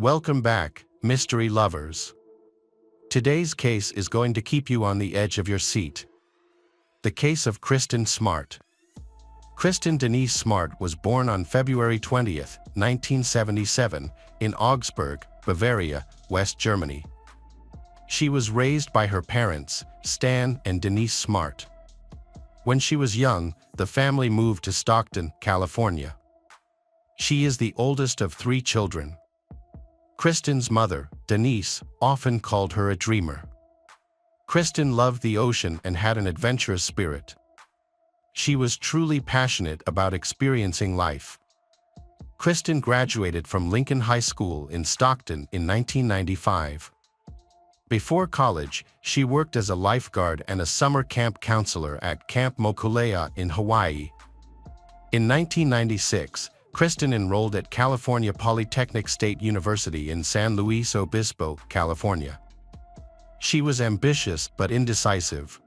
Welcome back, mystery lovers. Today's case is going to keep you on the edge of your seat. The case of Kristen Smart. Kristen Denise Smart was born on February 20th, 1977, in Augsburg, Bavaria, West Germany. She was raised by her parents, Stan and Denise Smart. When she was young, the family moved to Stockton, California. She is the oldest of 3 children. Kristen's mother, Denise, often called her a dreamer. Kristen loved the ocean and had an adventurous spirit. She was truly passionate about experiencing life. Kristen graduated from Lincoln High School in Stockton in 1995. Before college, she worked as a lifeguard and a summer camp counselor at Camp Mokulea in Hawaii. In 1996, Kristen enrolled at California Polytechnic State University in San Luis Obispo, California. She was ambitious but indecisive.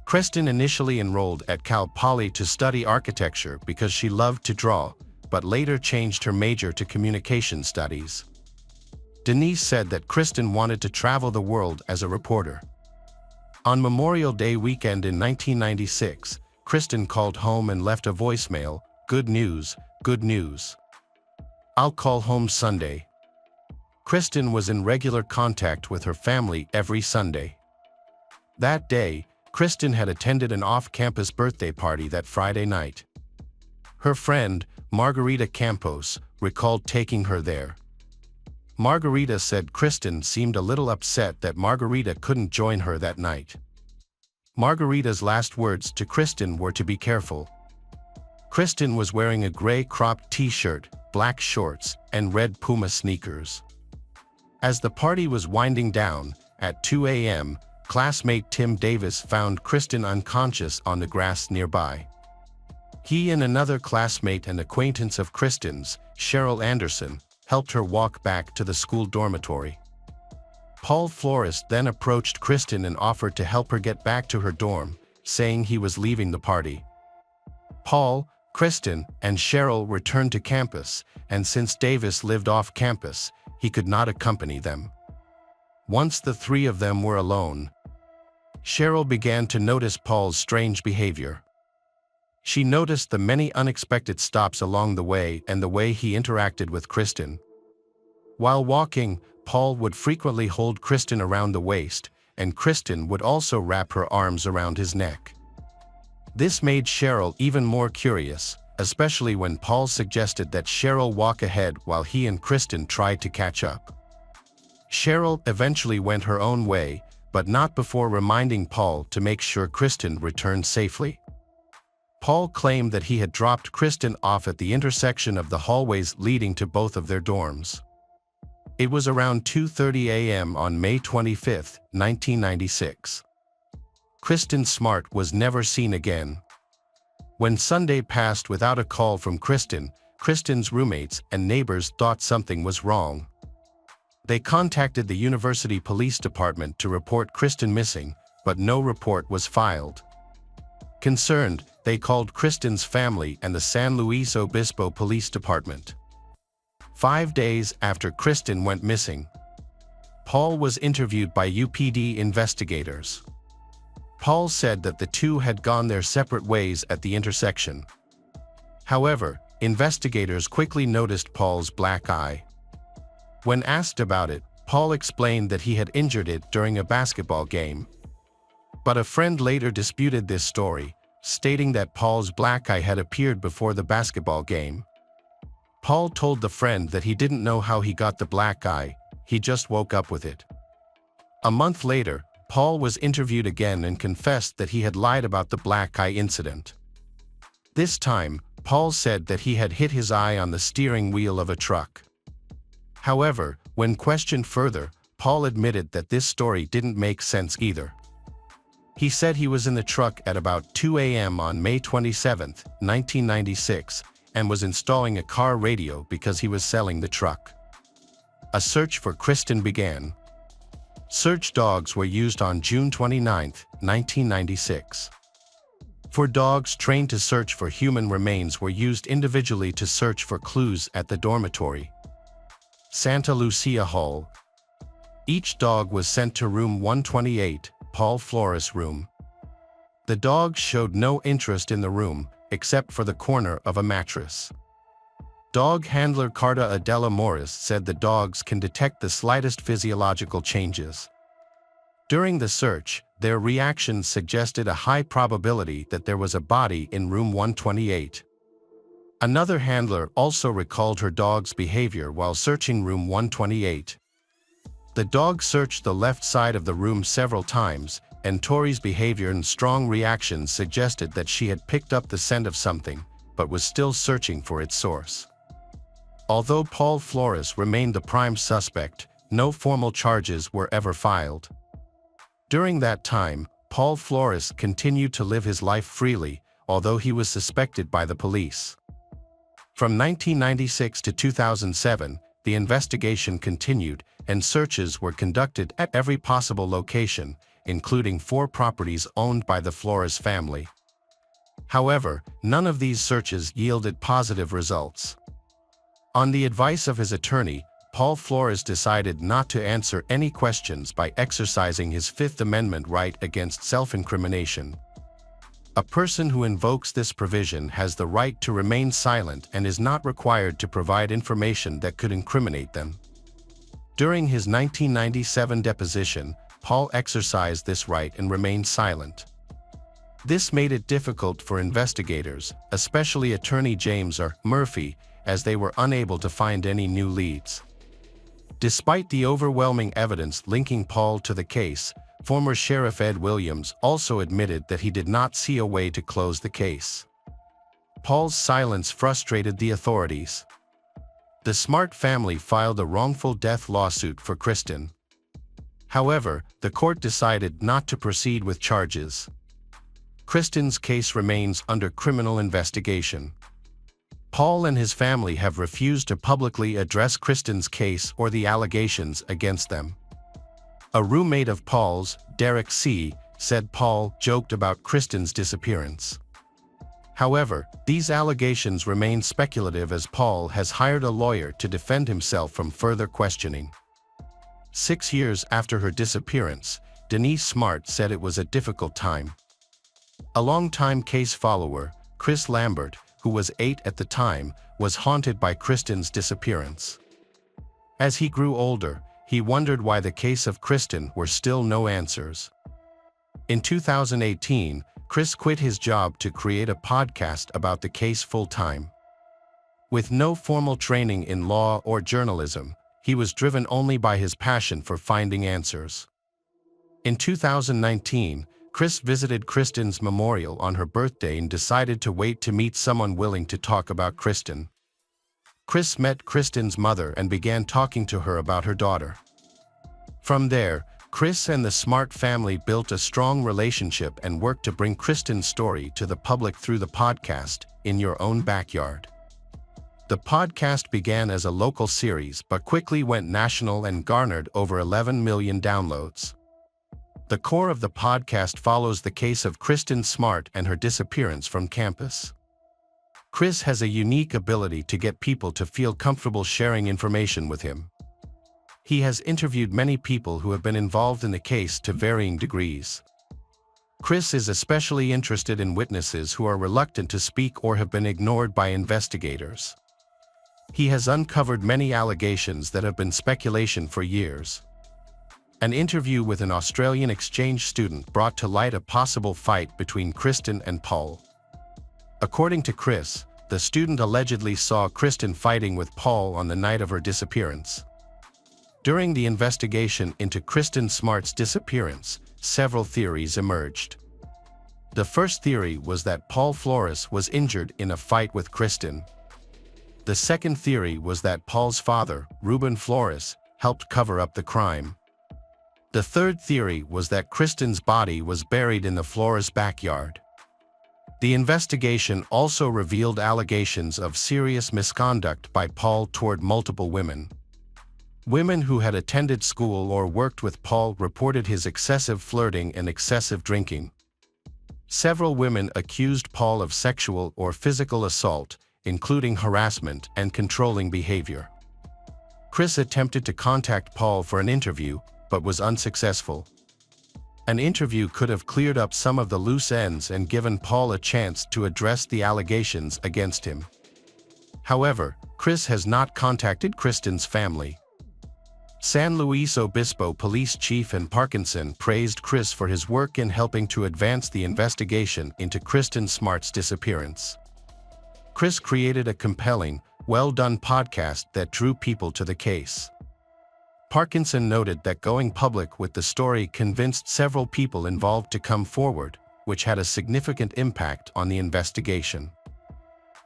Kristen initially enrolled at Cal Poly to study architecture because she loved to draw, but later changed her major to communication studies. Denise said that Kristen wanted to travel the world as a reporter. On Memorial Day weekend in 1996, Kristen called home and left a voicemail, "Good news, good news. I'll call home Sunday." Kristen was in regular contact with her family every Sunday. That day, Kristen had attended an off-campus birthday party that Friday night. Her friend, Margarita Campos, recalled taking her there. Margarita said Kristen seemed a little upset that Margarita couldn't join her that night. Margarita's last words to Kristen were to be careful. Kristen was wearing a gray cropped t-shirt, black shorts, and red Puma sneakers. As the party was winding down, at 2 a.m., classmate Tim Davis found Kristen unconscious on the grass nearby. He and another classmate and acquaintance of Kristen's, Cheryl Anderson, helped her walk back to the school dormitory. Paul Flores then approached Kristen and offered to help her get back to her dorm, saying he was leaving the party. Paul, Kristen, and Cheryl returned to campus, and since Davis lived off campus, he could not accompany them. Once the 3 of them were alone, Cheryl began to notice Paul's strange behavior. She noticed the many unexpected stops along the way and the way he interacted with Kristen. While walking, Paul would frequently hold Kristen around the waist, and Kristen would also wrap her arms around his neck. This made Cheryl even more curious, especially when Paul suggested that Cheryl walk ahead while he and Kristen tried to catch up. Cheryl eventually went her own way, but not before reminding Paul to make sure Kristen returned safely. Paul claimed that he had dropped Kristen off at the intersection of the hallways leading to both of their dorms. It was around 2:30 a.m. on May 25, 1996. Kristen Smart was never seen again. When Sunday passed without a call from Kristen, Kristen's roommates and neighbors thought something was wrong. They contacted the university police department to report Kristen missing, but no report was filed. Concerned, they called Kristen's family and the San Luis Obispo Police Department. 5 days after Kristen went missing, Paul was interviewed by UPD investigators. Paul said that the 2 had gone their separate ways at the intersection. However, investigators quickly noticed Paul's black eye. When asked about it, Paul explained that he had injured it during a basketball game. But a friend later disputed this story, stating that Paul's black eye had appeared before the basketball game. Paul told the friend that he didn't know how he got the black eye, he just woke up with it. A month later, Paul was interviewed again and confessed that he had lied about the black eye incident. This time, Paul said that he had hit his eye on the steering wheel of a truck. However, when questioned further, Paul admitted that this story didn't make sense either. He said he was in the truck at about 2 a.m. on May 27, 1996, and was installing a car radio because he was selling the truck. A search for Kristen began. Search dogs were used on June 29, 1996. 4 dogs trained to search for human remains were used individually to search for clues at the dormitory. Santa Lucia Hall. Each dog was sent to room 128, Paul Flores' room. The dogs showed no interest in the room, except for the corner of a mattress. Dog handler Carta Adela Morris said the dogs can detect the slightest physiological changes. During the search, their reactions suggested a high probability that there was a body in room 128. Another handler also recalled her dog's behavior while searching room 128. The dog searched the left side of the room several times, and Tori's behavior and strong reactions suggested that she had picked up the scent of something, but was still searching for its source. Although Paul Flores remained the prime suspect, no formal charges were ever filed. During that time, Paul Flores continued to live his life freely, although he was suspected by the police. From 1996 to 2007, the investigation continued, and searches were conducted at every possible location, including 4 properties owned by the Flores family. However, none of these searches yielded positive results. On the advice of his attorney, Paul Flores decided not to answer any questions by exercising his Fifth Amendment right against self-incrimination. A person who invokes this provision has the right to remain silent and is not required to provide information that could incriminate them. During his 1997 deposition, Paul exercised this right and remained silent. This made it difficult for investigators, especially attorney James R. Murphy, as they were unable to find any new leads. Despite the overwhelming evidence linking Paul to the case, former Sheriff Ed Williams also admitted that he did not see a way to close the case. Paul's silence frustrated the authorities. The Smart family filed a wrongful death lawsuit for Kristen. However, the court decided not to proceed with charges. Kristen's case remains under criminal investigation. Paul and his family have refused to publicly address Kristen's case or the allegations against them. A roommate of Paul's, Derek C., said Paul joked about Kristen's disappearance. However, these allegations remain speculative as Paul has hired a lawyer to defend himself from further questioning. 6 years after her disappearance, Denise Smart said it was a difficult time. A longtime case follower, Chris Lambert, who was 8 at the time, was haunted by Kristen's disappearance. As he grew older, he wondered why the case of Kristen were still no answers. In 2018, Chris quit his job to create a podcast about the case full-time. With no formal training in law or journalism, he was driven only by his passion for finding answers. In 2019, Chris visited Kristen's memorial on her birthday and decided to wait to meet someone willing to talk about Kristen. Chris met Kristen's mother and began talking to her about her daughter. From there, Chris and the Smart family built a strong relationship and worked to bring Kristen's story to the public through the podcast, In Your Own Backyard. The podcast began as a local series but quickly went national and garnered over 11 million downloads. The core of the podcast follows the case of Kristen Smart and her disappearance from campus. Chris has a unique ability to get people to feel comfortable sharing information with him. He has interviewed many people who have been involved in the case to varying degrees. Chris is especially interested in witnesses who are reluctant to speak or have been ignored by investigators. He has uncovered many allegations that have been speculation for years. An interview with an Australian exchange student brought to light a possible fight between Kristen and Paul. According to Chris, the student allegedly saw Kristen fighting with Paul on the night of her disappearance. During the investigation into Kristen Smart's disappearance, several theories emerged. The first theory was that Paul Flores was injured in a fight with Kristen. The second theory was that Paul's father, Ruben Flores, helped cover up the crime. The third theory was that Kristen's body was buried in the Flores backyard. The investigation also revealed allegations of serious misconduct by Paul toward multiple women. Women who had attended school or worked with Paul reported his excessive flirting and excessive drinking. Several women accused Paul of sexual or physical assault, including harassment and controlling behavior. Chris attempted to contact Paul for an interview, but was unsuccessful. An interview could have cleared up some of the loose ends and given Paul a chance to address the allegations against him. However, Chris has not contacted Kristen's family. San Luis Obispo Police Chief Parkinson praised Chris for his work in helping to advance the investigation into Kristen Smart's disappearance. Chris created a compelling, well-done podcast that drew people to the case. Parkinson noted that going public with the story convinced several people involved to come forward, which had a significant impact on the investigation.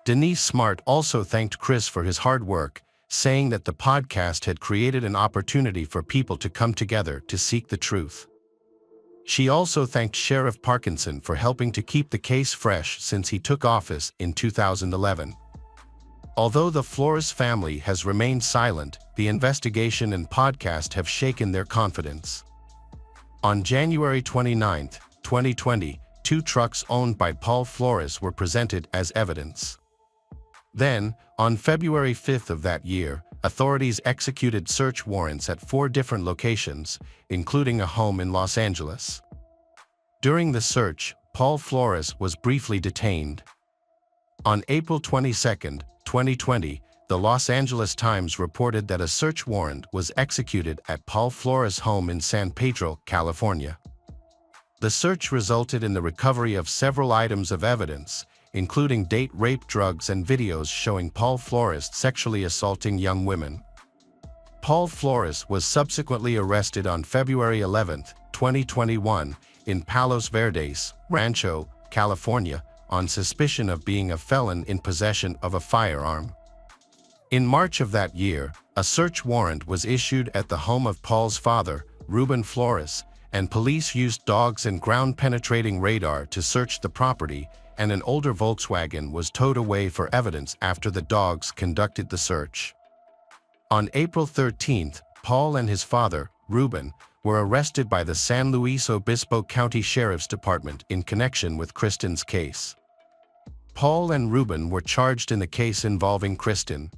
Denise Smart also thanked Chris for his hard work, saying that the podcast had created an opportunity for people to come together to seek the truth. She also thanked Sheriff Parkinson for helping to keep the case fresh since he took office in 2011. Although the Flores family has remained silent, the investigation and podcast have shaken their confidence. On January 29, 2020, 2 trucks owned by Paul Flores were presented as evidence. Then, on February 5 of that year, authorities executed search warrants at 4 different locations, including a home in Los Angeles. During the search, Paul Flores was briefly detained. On April 22, 2020, the Los Angeles Times reported that a search warrant was executed at Paul Flores' home in San Pedro, California. The search resulted in the recovery of several items of evidence, including date rape drugs and videos showing Paul Flores sexually assaulting young women. Paul Flores was subsequently arrested on February 11, 2021, in Palos Verdes, Rancho, California, on suspicion of being a felon in possession of a firearm. In March of that year, a search warrant was issued at the home of Paul's father, Ruben Flores, and police used dogs and ground-penetrating radar to search the property, and an older Volkswagen was towed away for evidence after the dogs conducted the search. On April 13, Paul and his father, Ruben, were arrested by the San Luis Obispo County Sheriff's Department in connection with Kristen's case. Paul and Ruben were charged in the case involving Kristen.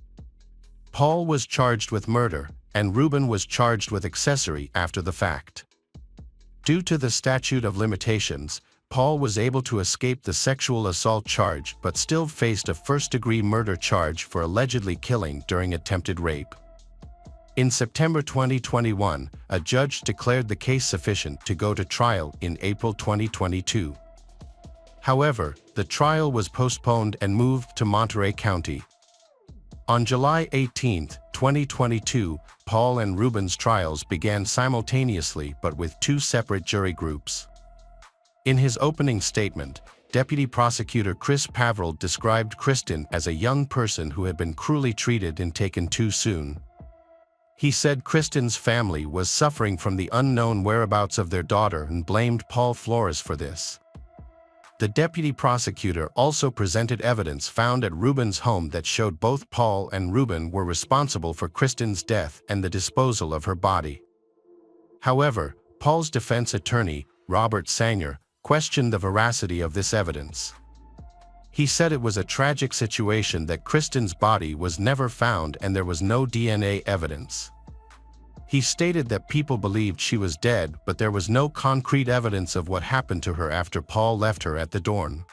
Paul was charged with murder, and Ruben was charged with accessory after the fact. Due to the statute of limitations, Paul was able to escape the sexual assault charge but still faced a first-degree murder charge for allegedly killing during attempted rape. In September 2021, a judge declared the case sufficient to go to trial in April 2022. However, the trial was postponed and moved to Monterey County. On July 18, 2022, Paul and Ruben's trials began simultaneously but with 2 separate jury groups. In his opening statement, Deputy Prosecutor Chris Pavril described Kristen as a young person who had been cruelly treated and taken too soon. He said Kristen's family was suffering from the unknown whereabouts of their daughter and blamed Paul Flores for this. The deputy prosecutor also presented evidence found at Ruben's home that showed both Paul and Ruben were responsible for Kristen's death and the disposal of her body. However, Paul's defense attorney, Robert Sanger, questioned the veracity of this evidence. He said it was a tragic situation that Kristen's body was never found and there was no DNA evidence. He stated that people believed she was dead, but there was no concrete evidence of what happened to her after Paul left her at the dorm.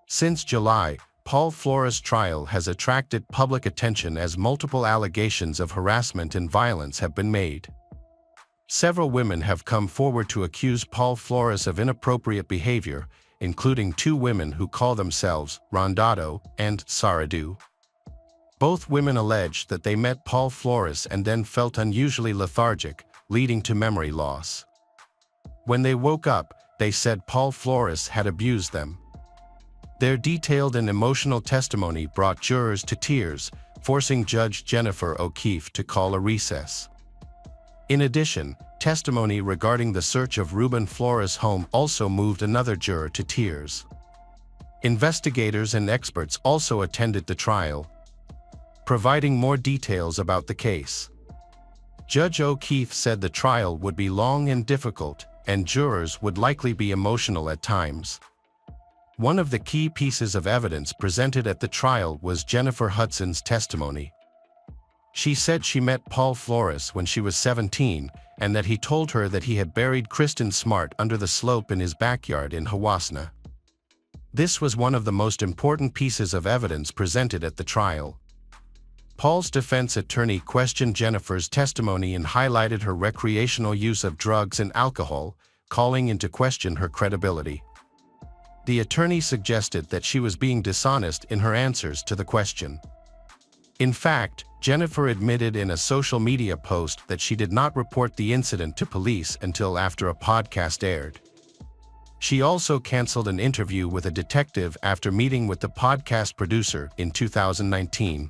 Since July, Paul Flores' trial has attracted public attention as multiple allegations of harassment and violence have been made. Several women have come forward to accuse Paul Flores of inappropriate behavior, including 2 women who call themselves Rondado and Saradu. Both women alleged that they met Paul Flores and then felt unusually lethargic, leading to memory loss. When they woke up, they said Paul Flores had abused them. Their detailed and emotional testimony brought jurors to tears, forcing Judge Jennifer O'Keefe to call a recess. In addition, testimony regarding the search of Ruben Flores' home also moved another juror to tears. Investigators and experts also attended the trial, providing more details about the case. Judge O'Keefe said the trial would be long and difficult, and jurors would likely be emotional at times. One of the key pieces of evidence presented at the trial was Jennifer Hudson's testimony. She said she met Paul Flores when she was 17 and that he told her that he had buried Kristen Smart under the slope in his backyard in Hawasna. This was one of the most important pieces of evidence presented at the trial. Paul's defense attorney questioned Jennifer's testimony and highlighted her recreational use of drugs and alcohol, calling into question her credibility. The attorney suggested that she was being dishonest in her answers to the question. In fact, Jennifer admitted in a social media post that she did not report the incident to police until after a podcast aired. She also canceled an interview with a detective after meeting with the podcast producer in 2019.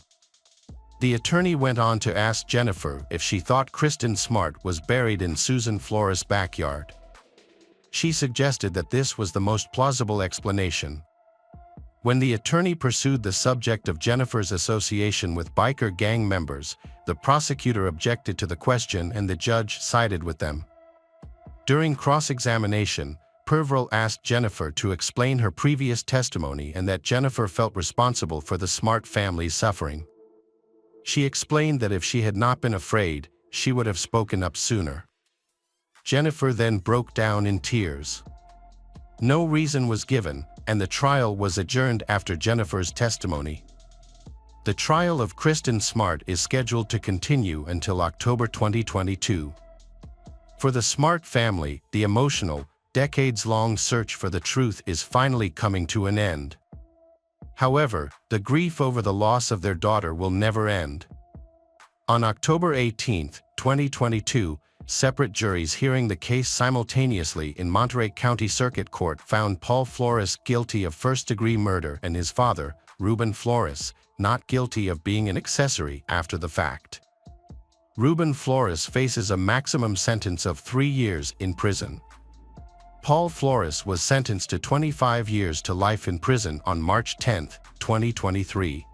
The attorney went on to ask Jennifer if she thought Kristen Smart was buried in Susan Flores' backyard. She suggested that this was the most plausible explanation. When the attorney pursued the subject of Jennifer's association with biker gang members, the prosecutor objected to the question and the judge sided with them. During cross-examination, Pervrel asked Jennifer to explain her previous testimony and that Jennifer felt responsible for the Smart family's suffering. She explained that if she had not been afraid, she would have spoken up sooner. Jennifer then broke down in tears. No reason was given, and the trial was adjourned after Jennifer's testimony. The trial of Kristen Smart is scheduled to continue until October 2022. For the Smart family, the emotional, decades-long search for the truth is finally coming to an end. However, the grief over the loss of their daughter will never end. On October 18, 2022, separate juries hearing the case simultaneously in Monterey County Circuit Court found Paul Flores guilty of first-degree murder and his father, Ruben Flores, not guilty of being an accessory after the fact. Ruben Flores faces a maximum sentence of 3 years in prison. Paul Flores was sentenced to 25 years to life in prison on March 10, 2023.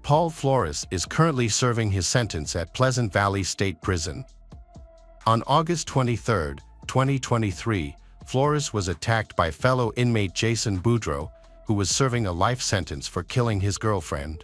Paul Flores is currently serving his sentence at Pleasant Valley State Prison. On August 23, 2023, Flores was attacked by fellow inmate Jason Boudreau, who was serving a life sentence for killing his girlfriend.